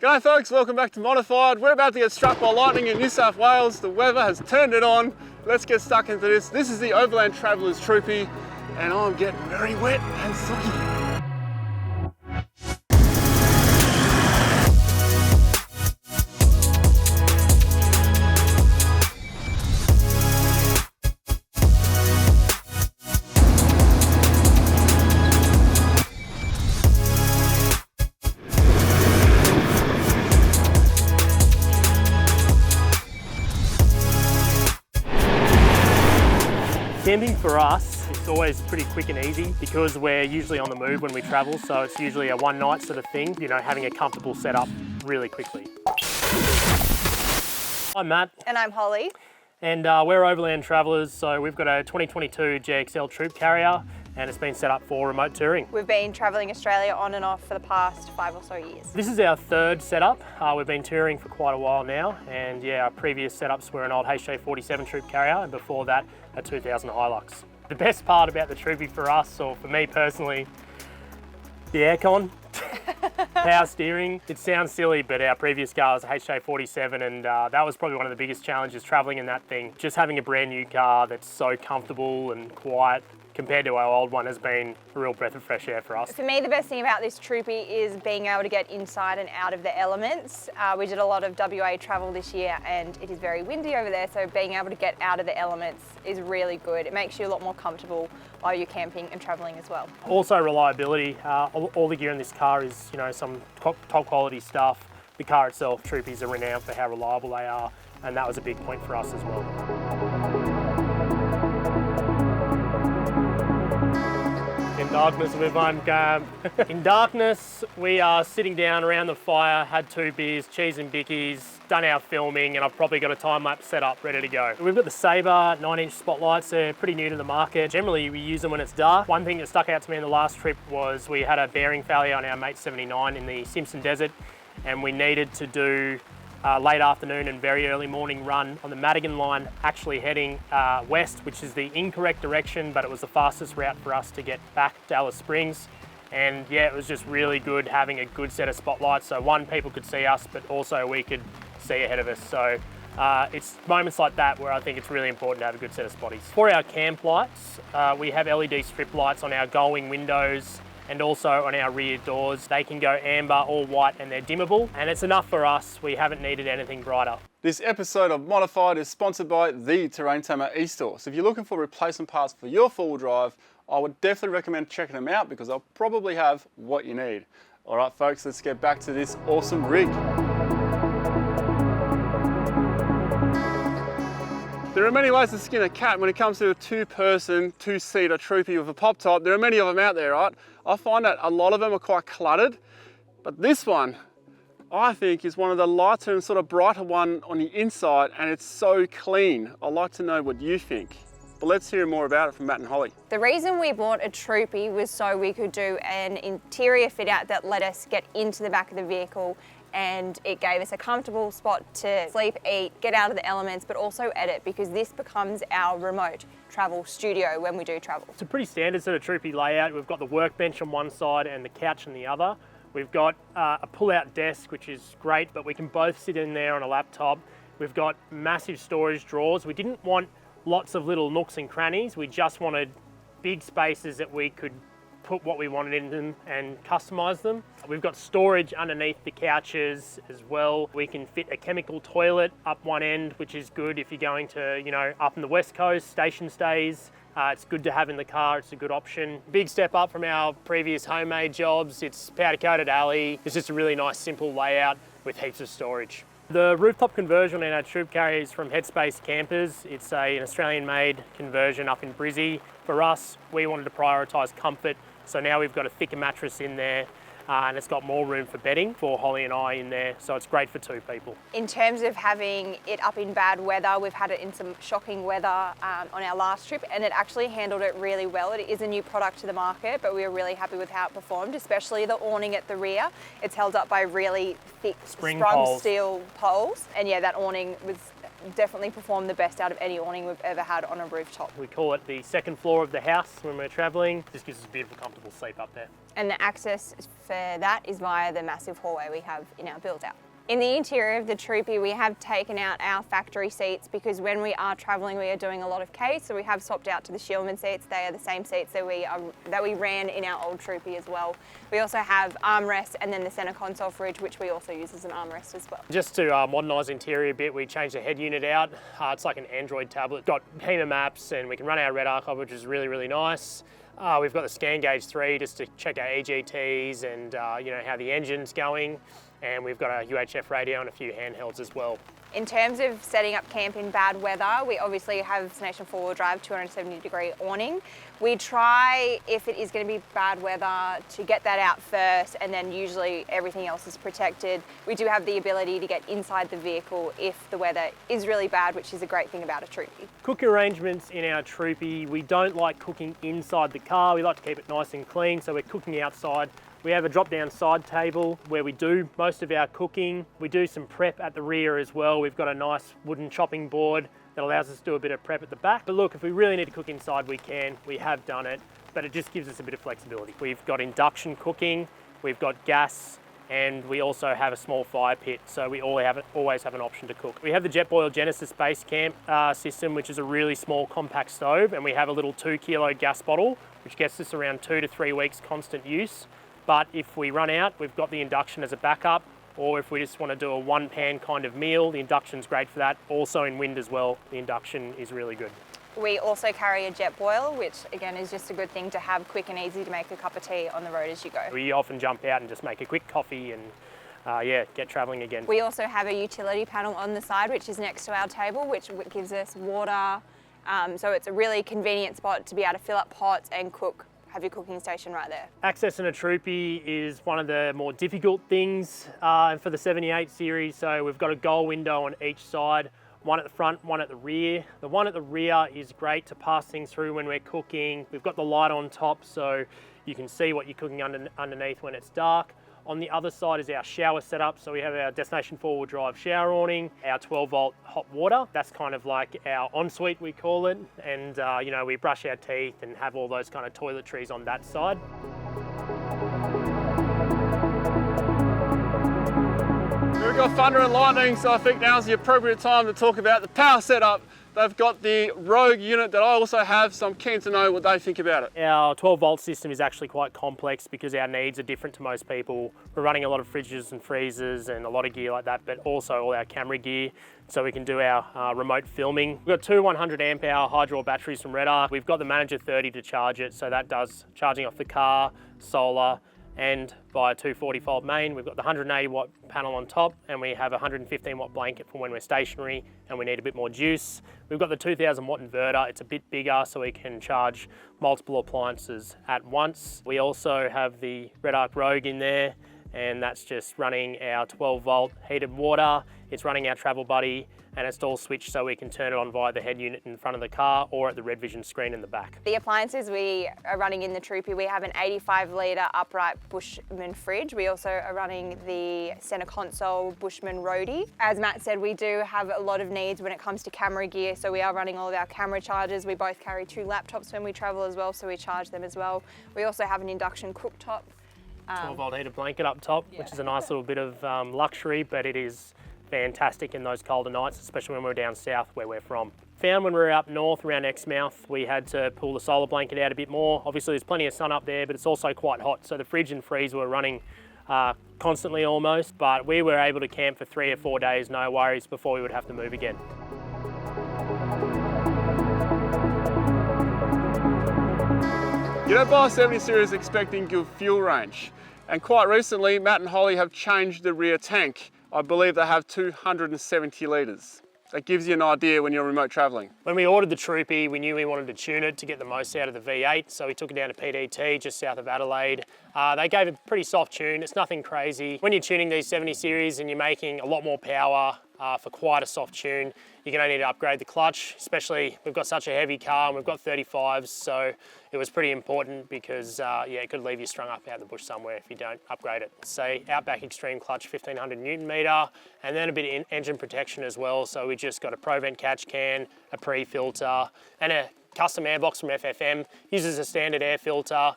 G'day folks, welcome back to Modified. We're about to get struck by lightning in New South Wales. The weather has turned it on. Let's get stuck into this. This is the Overland Travellers Troopy and I'm getting very wet and soggy. Camping for us, it's always pretty quick and easy because we're usually on the move when we travel, so it's usually a one night sort of thing, you know, having a comfortable setup really quickly. I'm Matt. And I'm Holly. And we're Overland Travellers, so we've got a 2022 GXL Troop Carrier and it's been set up for remote touring. We've been travelling Australia on and off for the past 5 or so years. This is our third setup. We've been touring for quite a while now, and yeah, our previous setups were an old HJ47 Troop Carrier, and before that, a 2000 Hilux. The best part about the Troopy for us, or for me personally, the aircon, power steering. It sounds silly, but our previous car was a HJ47, and that was probably one of the biggest challenges travelling in that thing. Just having a brand new car that's so comfortable and quiet compared to our old one has been a real breath of fresh air for us. For me, the best thing about this Troopy is being able to get inside and out of the elements. We did a lot of WA travel this year and it is very windy over there, so being able to get out of the elements is really good. It makes you a lot more comfortable while you're camping and traveling as well. Also reliability. All the gear in this car is, you know, some top quality stuff. The car itself, Troopies are renowned for how reliable they are, and that was a big point for us as well. In darkness, everyone. In darkness, we are sitting down around the fire, had 2 beers, cheese and bickies, done our filming, and I've probably got a time-lapse set up ready to go. We've got the Sabre 9-inch spotlights. They're pretty new to the market. Generally, we use them when it's dark. One thing that stuck out to me in the last trip was we had a bearing failure on our Mate 79 in the Simpson Desert, and we needed to do late afternoon and very early morning run on the Madigan line, actually heading west, which is the incorrect direction, but it was the fastest route for us to get back to Alice Springs. And yeah, it was just really good having a good set of spotlights. So one, people could see us, but also we could see ahead of us. So it's moments like that where I think it's really important to have a good set of spotties. For our camp lights, we have LED strip lights on our gull-wing windows and also on our rear doors. They can go amber or white and they're dimmable, and it's enough for us. We haven't needed anything brighter. This episode of Modified is sponsored by the Terrain Tamer eStore. So if you're looking for replacement parts for your four-wheel drive, I would definitely recommend checking them out because they'll probably have what you need. All right, folks, let's get back to this awesome rig. There are many ways to skin a cat when it comes to a two-person, two-seater Troopy with a pop top. There are many of them out there, right? I find that a lot of them are quite cluttered, but this one, I think, is one of the lighter and sort of brighter one on the inside, and it's so clean. I'd like to know what you think. But let's hear more about it from Matt and Holly. The reason we bought a Troopy was so we could do an interior fit out that let us get into the back of the vehicle, and it gave us a comfortable spot to sleep, eat, get out of the elements, but also edit, because this becomes our remote travel studio when we do travel. It's a pretty standard sort of Troopy layout. We've got the workbench on one side and the couch on the other. We've got a pull-out desk, which is great, but we can both sit in there on a laptop. We've got massive storage drawers. We didn't want lots of little nooks and crannies. We just wanted big spaces that we could put what we wanted in them and customize them. We've got storage underneath the couches as well. We can fit a chemical toilet up one end, which is good if you're going to, you know, up in the West Coast, station stays. It's good to have in the car, it's a good option. Big step up from our previous homemade jobs. It's powder coated alley. It's just a really nice simple layout with heaps of storage. The rooftop conversion in our Troop Carrier is from Headspace Campers. It's an Australian-made conversion up in Brizzy. For us, we wanted to prioritise comfort, so now we've got a thicker mattress in there and it's got more room for bedding for Holly and I in there, so it's great for 2 people. In terms of having it up in bad weather, we've had it in some shocking weather on our last trip, and it actually handled it really well. It is a new product to the market, but we were really happy with how it performed, especially the awning at the rear. It's held up by really thick sprung steel poles, and yeah, that awning was definitely performed the best out of any awning we've ever had on a rooftop. We call it the second floor of the house when we're traveling. Just gives us a beautiful, comfortable sleep up there. And the access for that is via the massive hallway we have in our build out. In the interior of the Troopy, we have taken out our factory seats because when we are travelling, we are doing a lot of case, so we have swapped out to the Shieldman seats. They are the same seats that we ran in our old Troopy as well. We also have armrests and then the centre console fridge, which we also use as an armrest as well. Just to modernise the interior a bit, we changed the head unit out. It's like an Android tablet. Got HEMA maps and we can run our Red Archive, which is really, really nice. We've got the Scan Gauge 3 just to check our EGTs and you know, how the engine's going. And we've got a UHF radio and a few handhelds as well. In terms of setting up camp in bad weather, we obviously have Destination 4-wheel drive 270-degree awning. We try, if it is going to be bad weather, to get that out first, and then usually everything else is protected. We do have the ability to get inside the vehicle if the weather is really bad, which is a great thing about a Troopy. Cooking arrangements in our Troopy, we don't like cooking inside the car. We like to keep it nice and clean, so we're cooking outside. We have a drop-down side table where we do most of our cooking. We do some prep at the rear as well. We've got a nice wooden chopping board that allows us to do a bit of prep at the back. But look, if we really need to cook inside, we can. We have done it, but it just gives us a bit of flexibility. We've got induction cooking, we've got gas, and we also have a small fire pit, so we always have an option to cook. We have the Jetboil Genesis Base Camp system, which is a really small compact stove, and we have a little 2-kilo gas bottle, which gets us around 2 to 3 weeks constant use. But if we run out, we've got the induction as a backup, or if we just want to do a one-pan kind of meal, the induction's great for that. Also in wind as well, the induction is really good. We also carry a Jetboil, which again is just a good thing to have quick and easy to make a cup of tea on the road as you go. We often jump out and just make a quick coffee and yeah, get travelling again. We also have a utility panel on the side, which is next to our table, which gives us water. So it's a really convenient spot to be able to fill up pots and cook. Have your cooking station right there. Accessing a Troopy is one of the more difficult things for the 78 series. So we've got a goal window on each side, one at the front, one at the rear. The one at the rear is great to pass things through when we're cooking. We've got the light on top so you can see what you're cooking underneath when it's dark. On the other side is our shower setup. So we have our Destination 4-wheel drive shower awning, our 12-volt hot water. That's kind of like our ensuite, we call it. And you know, we brush our teeth and have all those kind of toiletries on that side. We've got thunder and lightning, so I think now's the appropriate time to talk about the power setup. They've got the Rogue unit that I also have, so I'm keen to know what they think about it. Our 12-volt system is actually quite complex because our needs are different to most people. We're running a lot of fridges and freezers and a lot of gear like that, but also all our camera gear, so we can do our remote filming. We've got two 100 amp hour hydro batteries from Red Arc. We've got the Manager 30 to charge it, so that does charging off the car, solar, and by a 240 volt main. We've got the 180 watt panel on top, and we have a 115 watt blanket for when we're stationary and we need a bit more juice. We've got the 2000 watt inverter. It's a bit bigger so we can charge multiple appliances at once. We also have the Red Arc Rogue in there, and that's just running our 12 volt heated water. It's running our Travel Buddy, and it's all switched so we can turn it on via the head unit in front of the car or at the Red Vision screen in the back. The appliances we are running in the Troopy, we have an 85 litre upright Bushman fridge. We also are running the centre console Bushman Roadie. As Matt said, we do have a lot of needs when it comes to camera gear, so we are running all of our camera chargers. We both carry 2 laptops when we travel as well, so we charge them as well. We also have an induction cooktop. 12 volt heated blanket up top, which is a nice little bit of luxury, but it is fantastic in those colder nights, especially when we're down south where we're from. Found when we were up north around Exmouth, we had to pull the solar blanket out a bit more. Obviously there's plenty of sun up there, but it's also quite hot, so the fridge and freezer were running constantly almost, but we were able to camp for 3 or 4 days, no worries, before we would have to move again. You don't buy a 70 series expecting good fuel range. And quite recently, Matt and Holly have changed the rear tank. I believe they have 270 litres. That gives you an idea when you're remote travelling. When we ordered the Troopy, we knew we wanted to tune it to get the most out of the V8, so we took it down to PDT just south of Adelaide. They gave a pretty soft tune, it's nothing crazy. When you're tuning these 70 series and you're making a lot more power, for quite a soft tune. You're going to need to upgrade the clutch, especially we've got such a heavy car and we've got 35s, so it was pretty important because yeah, it could leave you strung up out in the bush somewhere if you don't upgrade it. Say Outback Extreme clutch, 1500 Newton meter, and then a bit of engine protection as well. So we just got a Provent catch can, a pre-filter, and a custom airbox from FFM. Uses a standard air filter,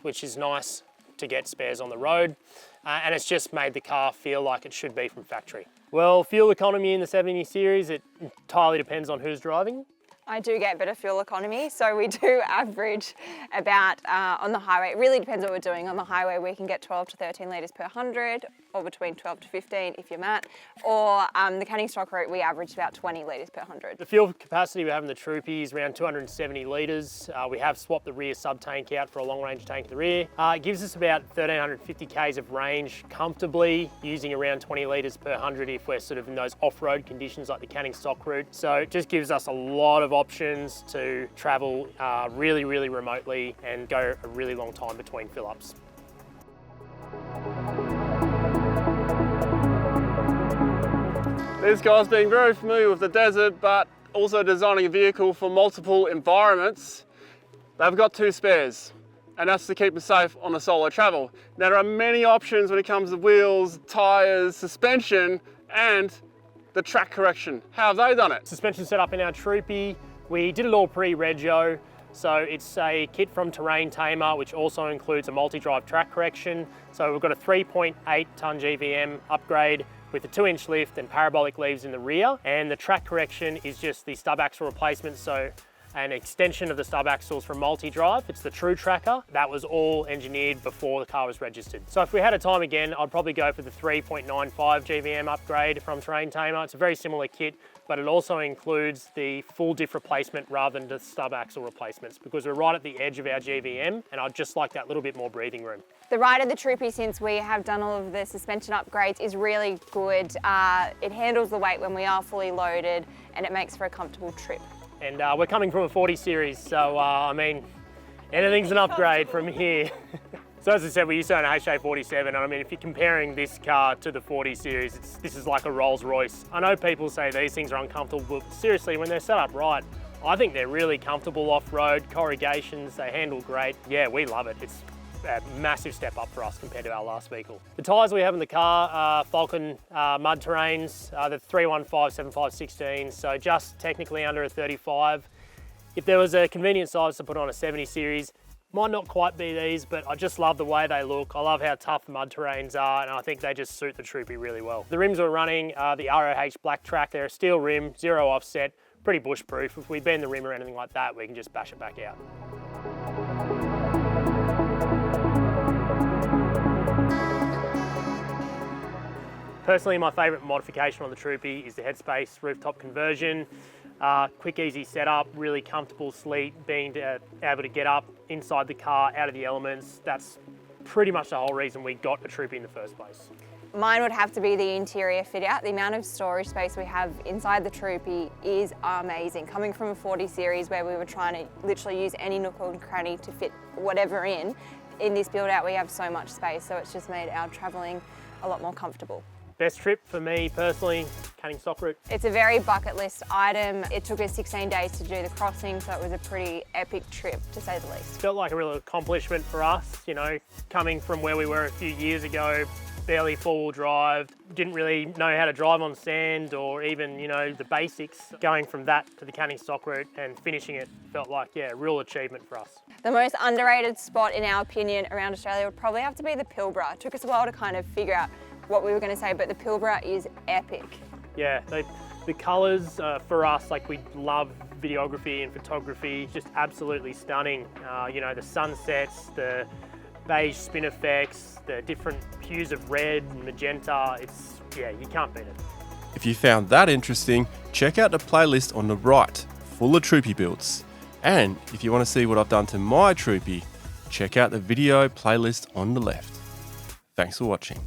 which is nice to get spares on the road. And it's just made the car feel like it should be from factory. Well, fuel economy in the 70 series, it entirely depends on who's driving. I do get better fuel economy, so we do average about on the highway. It really depends what we're doing. On the highway, we can get 12 to 13 litres per 100, or between 12 to 15 if you're Matt. Or the Canning Stock route, we average about 20 litres per 100. The fuel capacity we have in the Troopy is around 270 litres. We have swapped the rear sub tank out for a long range tank in the rear. It gives us about 1350 k's of range comfortably, using around 20 litres per 100 if we're sort of in those off-road conditions like the Canning Stock route. So it just gives us a lot of options to travel really, really remotely and go a really long time between fill-ups. These guys being very familiar with the desert, but also designing a vehicle for multiple environments, they've got 2 spares, and that's to keep them safe on a solo travel. Now, there are many options when it comes to wheels, tyres, suspension, and the track correction. How have they done it? Suspension setup in our Troopy, we did it all pre-rego. So it's a kit from Terrain Tamer, which also includes a multi-drive track correction. So we've got a 3.8 tonne GVM upgrade with a 2-inch lift and parabolic leaves in the rear. And the track correction is just the stub axle replacement. So an extension of the stub axles from multi-drive. It's the True Tracker. That was all engineered before the car was registered. So if we had a time again, I'd probably go for the 3.95 GVM upgrade from Terrain Tamer. It's a very similar kit, but it also includes the full diff replacement rather than the stub axle replacements, because we're right at the edge of our GVM and I'd just like that little bit more breathing room. The ride of the Troopy, since we have done all of the suspension upgrades, is really good. It handles the weight when we are fully loaded and it makes for a comfortable trip. And we're coming from a 40 series, so I mean, anything's an upgrade from here. So as I said, we used to own a HJ47, and I mean, if you're comparing this car to the 40 series, this is like a Rolls Royce. I know people say these things are uncomfortable, but seriously, when they're set up right, I think they're really comfortable off-road, corrugations, they handle great. Yeah, we love it. It's a massive step up for us compared to our last vehicle. The tyres we have in the car are Falcon mud terrains, the 315/75/16, so just technically under a 35. If there was a convenient size to put on a 70 series, might not quite be these, but I just love the way they look. I love how tough the mud terrains are, and I think they just suit the Troopy really well. The rims we're running are the ROH Black Track. They're a steel rim, 0 offset, pretty bush proof. If we bend the rim or anything like that, we can just bash it back out. Personally, my favourite modification on the Troopy is the Headspace rooftop conversion. Quick, easy setup, really comfortable sleep, being able to get up inside the car, out of the elements. That's pretty much the whole reason we got a Troopy in the first place. Mine would have to be the interior fit out. The amount of storage space we have inside the Troopy is amazing. Coming from a 40 series where we were trying to literally use any nook or cranny to fit whatever in this build out we have so much space, so it's just made our travelling a lot more comfortable. Best trip for me personally, Canning Stock route. It's a very bucket list item. It took us 16 days to do the crossing, so it was a pretty epic trip to say the least. Felt like a real accomplishment for us, you know, coming from where we were a few years ago, barely four-wheel drive, didn't really know how to drive on sand or even, you know, the basics. Going from that to the Canning Stock route and finishing it felt like, yeah, a real achievement for us. The most underrated spot, in our opinion, around Australia would probably have to be the Pilbara. It took us a while to kind of figure out what we were going to say, but the Pilbara is epic. Yeah, the colours for us, like we love videography and photography, just absolutely stunning. You know, the sunsets, the beige spin effects, the different hues of red and magenta, yeah, you can't beat it. If you found that interesting, check out the playlist on the right, full of Troopy builds. And if you want to see what I've done to my Troopy, check out the video playlist on the left. Thanks for watching.